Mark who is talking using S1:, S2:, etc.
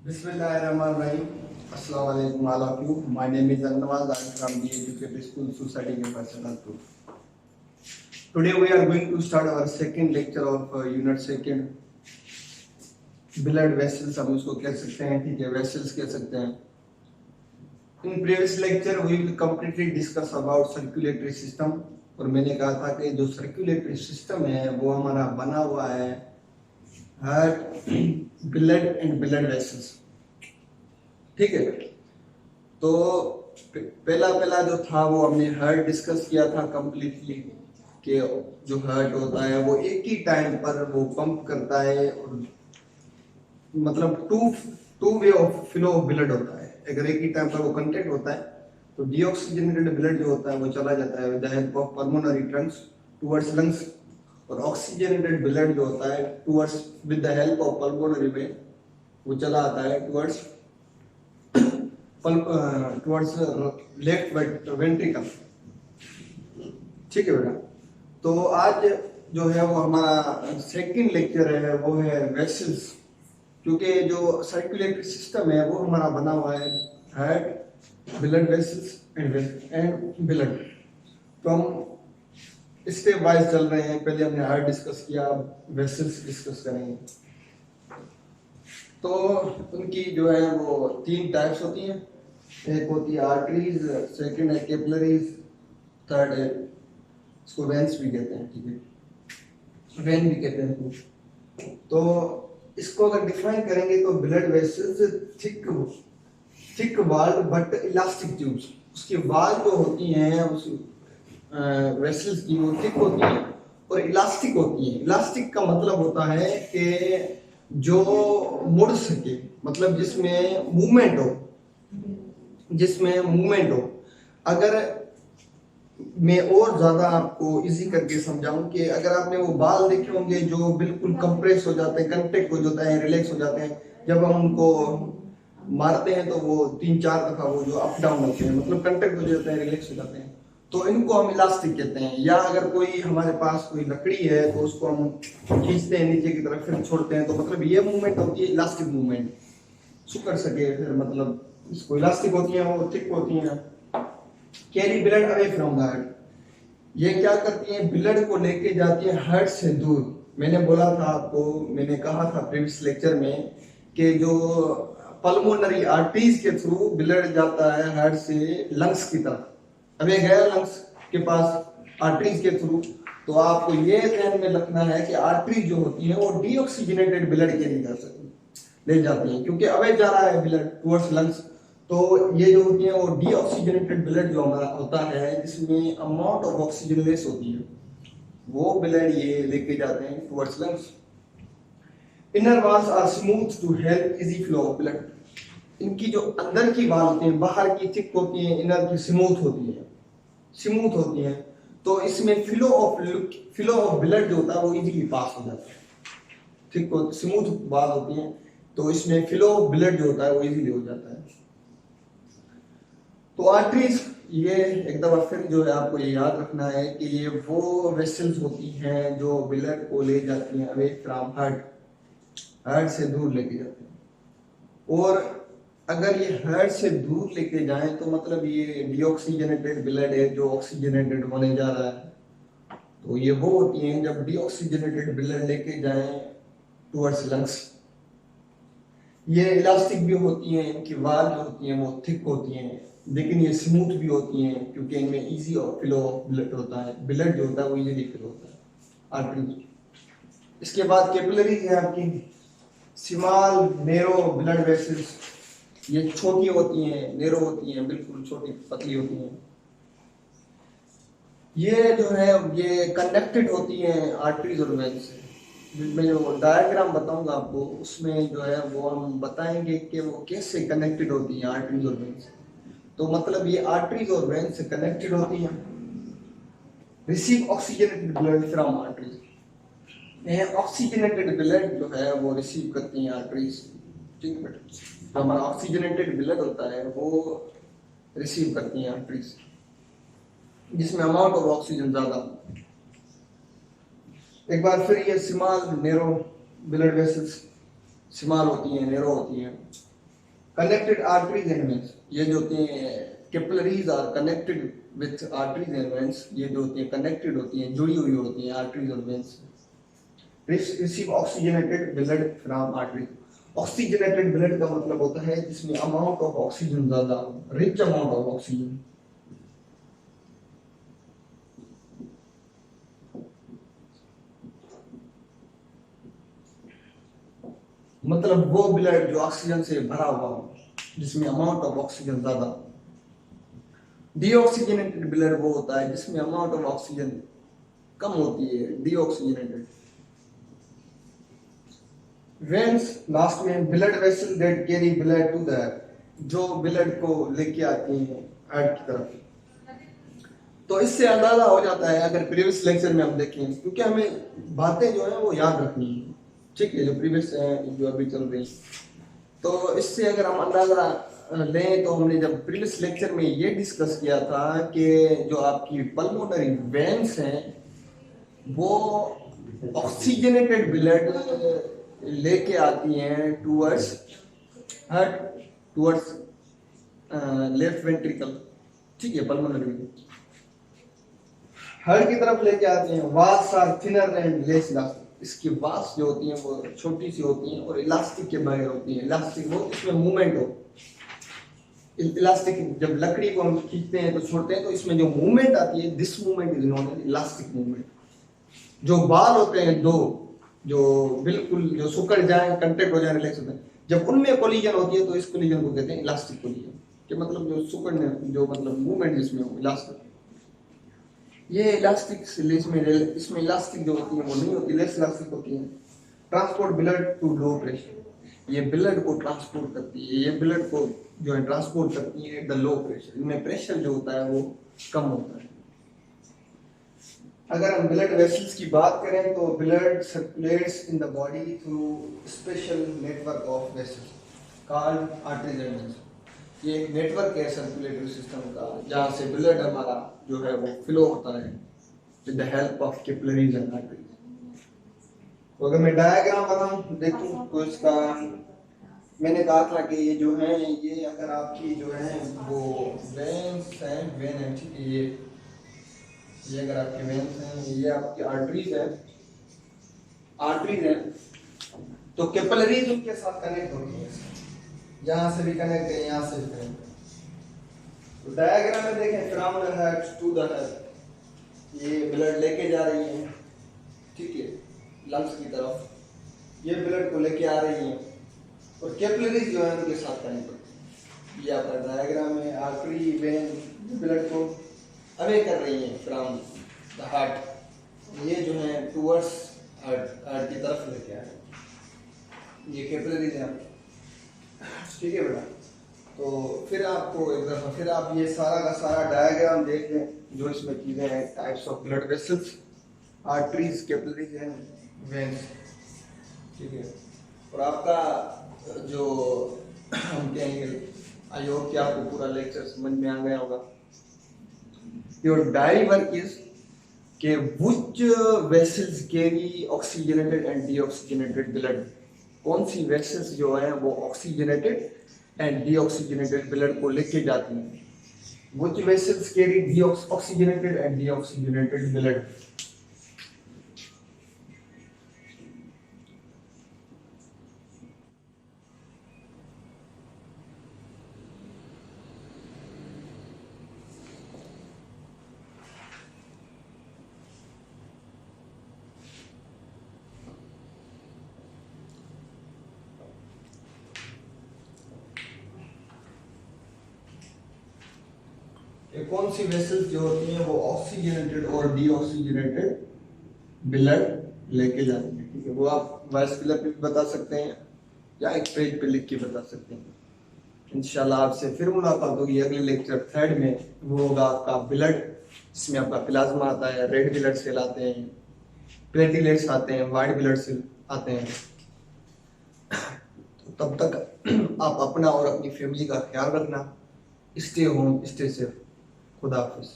S1: Bismillahirrahmanirrahim. Assalamu alaikum all of you. My name is Annawaz. I am from the Educated School Society in Personal Group. Today we are going to start our second lecture of unit second. Blood vessels हम उसको कह सकते हैं, ठीक है, vessels कह सकते हैं. In previous lecture we will completely discuss about circulatory system. और मैंने कहा था कि जो circulatory system है वो हमारा बना हुआ है heart, blood and blood vessels, ठीक है. तो पहला जो था वो हमने हार्ट डिस्कस किया था कंप्लीटली, कि जो हार्ट होता है वो एक ही टाइम पर वो पंप करता है, और मतलब two way of flow of blood होता है. अगर एक ही टाइम पर वो कंटेक्ट होता है तो डीऑक्सीजनेटेड ब्लड जो होता है वो चला जाता है with the help of pulmonary Trunks towards lungs, और ऑक्सीजनेटेड ब्लड जो होता है towards with the help of pulmonary vein वो चला आता है टुवर्ड्स लेफ्ट वेंट्रिकल, ठीक है बेटा. तो आज जो है वो हमारा सेकंड लेक्चर है वो है वेसल्स, क्योंकि जो सर्कुलेटरी सिस्टम है वो हमारा बना हुआ है heart, blood vessels and blood. तो हम स्टेप वाइज चल रहे हैं. पहले हमने हार्ट डिस्कस किया, वेसल्स डिस्कस करेंगे. तो उनकी जो है वो तीन टाइप्स होती हैं. एक होती है आर्टरीज, सेकंड है कैपिलरीज, थर्ड है इसको वेन्स भी कहते हैं, ठीक है, वेन भी कहते हैं. तो इसको अगर डिफाइन करेंगे तो blood vessels thick walled but elastic tubes. उसकी वाल जो होती हैं उस वेसल्स की वो थिक होती है और इलास्टिक होती है. इलास्टिक का मतलब होता है कि जो मुड़ सके, मतलब जिसमें मूवमेंट हो. अगर मैं और ज्यादा आपको इजी करके समझाऊं कि अगर आपने वो बाल देखे होंगे जो बिल्कुल कंप्रेस हो जाते हैं, कंटेक्ट हो जाता है, रिलैक्स हो जाते हैं, जब हम उनको मारते हैं तो वो 3-4 दफा वो जो अप डाउन होते हैं, मतलब कंटेक्ट हो जाते हैं, रिलैक्स हो जाते हैं, तो इनको हम इलास्टिक कहते हैं. या अगर कोई हमारे पास कोई लकड़ी है तो उसको हम खींचते हैं नीचे की तरफ फिर छोड़ते हैं, तो मतलब ये मूवमेंट होती है इलास्टिक मूवमेंट. सुकर सके फिर मतलब इसको इलास्टिक होती है, वो थिक होती है. Carry blood away from the heart, ये क्या करती है, ब्लड को लेके जाती है हार्ट से दूर. मैंने बोला था आपको, मैंने कहा था प्रीवियस लेक्चर में कि जो पल्मोनरी आर्टरीज के थ्रू ब्लड जाता है हार्ट से लंग्स की तरफ, अबे गया लंग्स के पास आर्टरीज के थ्रू. तो आपको ये ध्यान में रखना है कि आर्टरीज जो होती है वो डीऑक्सीजनेटेड ब्लड के लिए ले जाती हैं, क्योंकि अवे जा रहा है ब्लड टुवर्ड्स लंग्स. तो ये जो होती है वो डीऑक्सीजनेटेड ब्लड जो हमारा होता है जिसमें अमाउंट ऑफ ऑक्सीजन लेस होती है, वो ब्लड ये लेके जाते हैं towards lungs. Inner walls are smooth to help easy flow of blood. इनकी जो अंदर की वाल होती है, बाहर की थिक होती है, इनर की स्मूथ होती है. तो इसमें फ्लो ऑफ ब्लड जो होता है वो इजीली पास हो जाता है. ठीक हो, स्मूथ वाल होती है तो इसमें फ्लो ऑफ ब्लड जो होता है वो इजीली हो जाता है. तो आर्टरीज, ये एक दफा फिर जो है आपको ये याद रखना है कि ये वो वेसल्स होती हैं जो ब्लड को ले जाती हैं अवे फ्रॉम हार्ट से दूर लेके जाते हैं. और अगर ये हार्ट से दूर लेके जाएं तो मतलब ये डीऑक्सीजनेटेड ब्लड है जो ऑक्सीजनेटेड होने जा रहा है. तो ये वो होती हैं जब डीऑक्सीजनेटेड ब्लड लेके जाएं टुवर्ड्स लंग्स. ये इलास्टिक भी होती हैं, इनकी वाल जो होती हैं वो थिक होती हैं, लेकिन ये स्मूथ भी होती हैं क्योंकि इनमें इजी फ्लो ऑफ ब्लड होता है. ब्लड जो होता है वो इजीली फ्लो होता है आर्टरीज. इसके बाद कैपिलरीज है आपकी, स्मॉल नैरो ब्लड वेसल्स. ये छोटी होती हैं, नैरो होती हैं, बिल्कुल छोटी पतली होती हैं. ये जो है ये कनेक्टेड होती हैं आर्टरीज और वेन्स से. मैं जो डायग्राम बताऊंगा आपको उसमें जो है वो हम बताएंगे कि वो कैसे कनेक्टेड होती हैं आर्टरीज और वेन्स से. तो मतलब ये आर्टरीज और वेन्स से कनेक्टेड होती हैं. Receive oxygenated blood from arteries. Oxygenated blood जो है वो रिसीव करती हैं आर्टरीज, ठीक है बेटा. तो हमारा ऑक्सीजनेटेड ब्लड होता है वो रिसीव करती हैं आर्टरीज, जिसमें अमाउंट ऑफ ऑक्सीजन ज्यादा. एक बार फिर ये small narrow blood vessels small होती हैं, नैरो होती हैं. कनेक्टेड आर्टरीज एंड वेन्स, ये जो होती हैं capillaries are connected with arteries and veins, ये जो होती हैं कनेक्टेड होती हैं, जुड़ी हुई होती हैं आर्टरीज और veins. Receive oxygenated blood from artery. Oxygenated blood का मतलब होता है जिसमें अमाउंट ऑफ ऑक्सीजन ज्यादा हो, रिच अमाउंट ऑफ ऑक्सीजन। मतलब वो ब्लड जो ऑक्सीजन से भरा हुआ हो, जिसमें अमाउंट ऑफ ऑक्सीजन ज्यादा हो। डीऑक्सीजनेटेड ब्लड वो होता है जिसमें अमाउंट ऑफ ऑक्सीजन कम होती है, डीऑक्सीजनेटेड। वेन्स लास्ट में, blood vessel that carry blood to the, जो ब्लड को लेके आती हैं हार्ट की तरफ। तो इससे अंदाजा हो जाता है, अगर प्रीवियस लेक्चर में हम देखें, क्योंकि हमें बातें जो है वो याद रखनी है, ठीक है, जो प्रीवियस है जो अभी चल रही, तो इससे अगर हम अंदाजा लें, तो हमने जब प्रीवियस लेक्चर में ये डिस्कस किया था कि जो आपकी पल्मोनरी वेन्स हैं वो ऑक्सीजनेटेड ब्लड लेके आती हैं towards heart, towards left ventricle, ठीक है, पल्मोनरी हार्ट की तरफ लेके आती हैं। Walls are thinner and less elastic, इसकी वाल्स जो होती हैं वो छोटी सी होती हैं और इलास्टिक के बगैर होती हैं। इलास्टिक वो इसमें मूवमेंट हो, इलास्टिक जब लकड़ी को हम खींचते हैं तो छोड़ते हैं तो इसमें जो मूवमेंट आती है, this movement is known as elastic movement. जो बाल होते हैं दो, जो बिल्कुल जो सुकड़ जाए, कंटेक्ट हो जाए, रिलैक्स होते हैं, जब उनमें कोलिजन होती है तो इस कोलिजन को कहते हैं इलास्टिक कोलिजन, कि मतलब जो सुकड़ने, जो मतलब मूवमेंट जिसमें हो, इलास्टिक। ये इलास्टिक इसमें इलास्टिक जो होती है वो नहीं होती, लेस इलास्टिक होती है। Transport blood to low pressure, ये ब्लड को ट्रांसपोर्ट करती है, ये ब्लड को जो है ट्रांसपोर्ट करती है द लो प्रेशर, इनमें प्रेशर जो होता है वो कम होता है। अगर हम ब्लड वेसल्स की बात करें तो blood circulates in the body through special network of vessels called arteries and veins. ये एक नेटवर्क है सर्कुलेटरी सिस्टम का, जहाँ से ब्लड हमारा जो है वो फ्लो होता है with the help of capillaries and arteries. तो अगर मैं डायग्राम बनाऊं देखूं तो इसका मैंने कहा था कि ये जो है, ये अगर आपकी जो है वो वेन्स हैं, वेन है, ठीक है, ये अगर आपकी वेन्स हैं, ये आपकी आर्टरीज है, आर्टरीज है, तो कैपिलरीज उनके साथ कनेक्ट होती है, यहाँ से भी कनेक्ट है, यहाँ से भी कनेक्ट है। तो डायग्राम में देखें, from the heart to the heart, ये ब्लड लेके जा रही है, ठीक है, लंग्स की तरफ, ये ब्लड को लेके आ रही है और कैपिलरीज जो है उनके साथ कनेक्ट होती है। ये आपका डायग्राम है, आर्टरी वेन ब्लड को अवे कर रही है फ्रॉम द हार्ट, ये जो है टूवर्ड्स हार्ट की तरफ लेके आ रही है, ये कैपिलरीज है, ठीक है बेटा। तो फिर आपको एक दफा फिर आप ये सारा का सारा डायग्राम देख लें, जो इसमें चीजें हैं, types of blood vessels, arteries, capillaries and veins, ठीक है। और आपका जो हम कहेंगे, आई होप कि आपको पूरा लेक्चर समझ में आ गया होगा। योर डायरी वर्क इज के which vessels carry oxygenated and deoxygenated blood, कौन सी वेसल्स जो है वो ऑक्सीजनेटेड एंड डीऑक्सीजनेटेड ब्लड को लेके जाती हैं। Which vessels carry oxygenated and deoxygenated blood. कौन सी वेसल्स जो होती हैं वो ऑक्सीजनेटेड और डीऑक्सीजनेटेड ब्लड लेके जाती हैं, ठीक है। वो आप वॉइस क्लिप पे भी बता सकते हैं या एक पेज पे लिख के बता सकते हैं। इंशाल्लाह आपसे फिर मुलाकात होगी अगले लेक्चर थर्ड में। वो होगा आपका ब्लड, इसमें आपका प्लाज्मा आता है, रेड ब्लड सेल आते हैं, प्लेटलेट्स आते हैं, वाइट ब्लड सेल आते हैं। तो तब तक आप अपना और अपनी फैमिली का ख्याल रखना। Stay home, stay safe. खुदा हाफिज़।